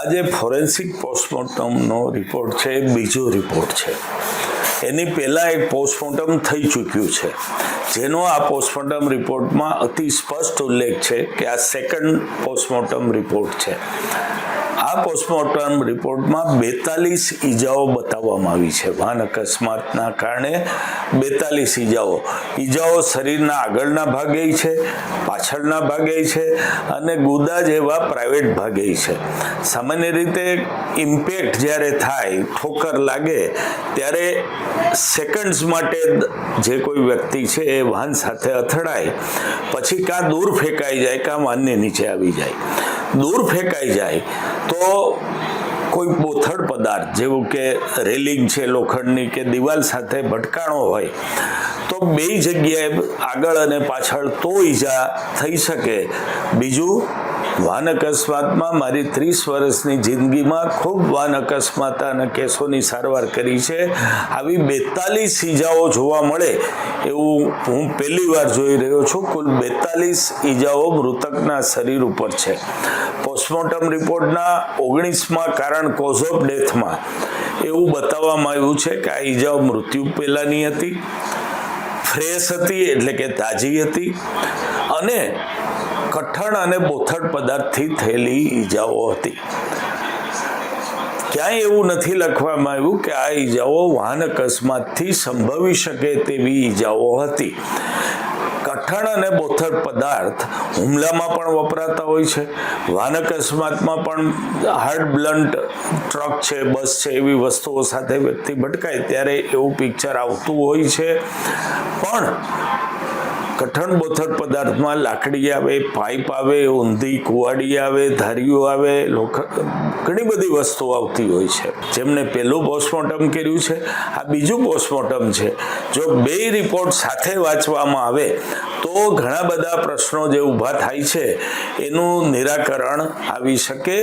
આજે forensic પોસ્ટમોર્ટમનો report છે, બીજો રિપોર્ટ છે. એની પહેલાં એક પોસ્ટમોર્ટમ થઈ ચૂક્યું છે, જેનો આ પોસ્ટમોર્ટમ રિપોર્ટમાં અતિ સ્પષ્ટ ઉલ્લેખ છે કે આ સેકન્ડ પોસ્ટમોર્ટમ રિપોર્ટ છે. આ પોસ્ટમોર્ટમ રિપોર્ટમાં 42 ઈજાઓ બતાવવામાં આવી છે. વાહન અકસ્માતના કારણે 42 ઈજાઓ શરીરના આગળના ભાગે છે, પાછળના ભાગે છે અને ગુદા જેવા પ્રાઇવેટ ભાગે છે. સામાન્ય રીતે ઇમ્પેક્ટ જ્યારે થાય, ઠોકર લાગે, ત્યારે સેકન્ડ્સ માટે જે કોઈ વ્યક્તિ છે એ વાહન સાથે અથડાય, પછી કાં દૂર ફેંકાઈ જાય કાં વાહનની નીચે આવી જાય. દૂર ફેંકાઈ જાય તો કોઈ બોથડ પદાર્થ જેવું કે રેલિંગ છે લોખંડની કે દિવાલ સાથે ભટકાણો હોય તો બે જગ્યાએ આગળ અને પાછળ તો ઈજા થઈ શકે. બીજું, વાહન અકસ્માતમાં મારી 30 વર્ષની જિંદગીમાં ખૂબ વાહન અકસ્માત અને કેસોની સારવાર કરી છે. આવી 42 ઈજાઓ જોવા મળે એવું હું પહેલી વાર જોઈ રહ્યો છું. કુલ 42 ઈજાઓ મૃતકના શરીર ઉપર છે. પોસ્ટમોર્ટમ રિપોર્ટના 19માં કારણ કોઝ ઓફ ડેથમાં એવું બતાવવામાં આવ્યું છે કે આ ઈજાઓ મૃત્યુ પહેલાંની હતી, ફ્રેશ હતી એટલે કે તાજી હતી અને કઠણ અને બોથડ પદાર્થથી થયેલી ઈજાઓ હતી. ક્યાંય એવું નથી લખવામાં આવ્યું કે આ ઈજાઓ વાહન અકસ્માતથી સંભવી શકે તેવી ઈજાઓ હતી. કઠણ અને બોથડ પદાર્થ હુમલામાં પણ વપરાતા હોય છે, વાહન અકસ્માતમાં પણ હાર્ડ બ્લન્ટ ટ્રક છે, બસ છે, એવી વસ્તુઓ સાથે વ્યક્તિ ભટકાય ત્યારે એવું પિક્ચર આવતું હોય છે. પણ કઠણ બોથડ પદાર્થમાં લાકડી આવે, પાઇપ આવે, ઊંધી કુવાડી આવે, ધારીઓ આવે, ઘણી બધી વસ્તુઓ આવતી હોય છે. જેમને પહેલું પોસ્ટમોર્ટમ કર્યું છે, આ બીજું પોસ્ટમોર્ટમ છે. જો બે રિપોર્ટ સાથે વાંચવામાં આવે તો ઘણા બધા પ્રશ્નો જે ઊભા થાય છે એનું નિરાકરણ આવી શકે.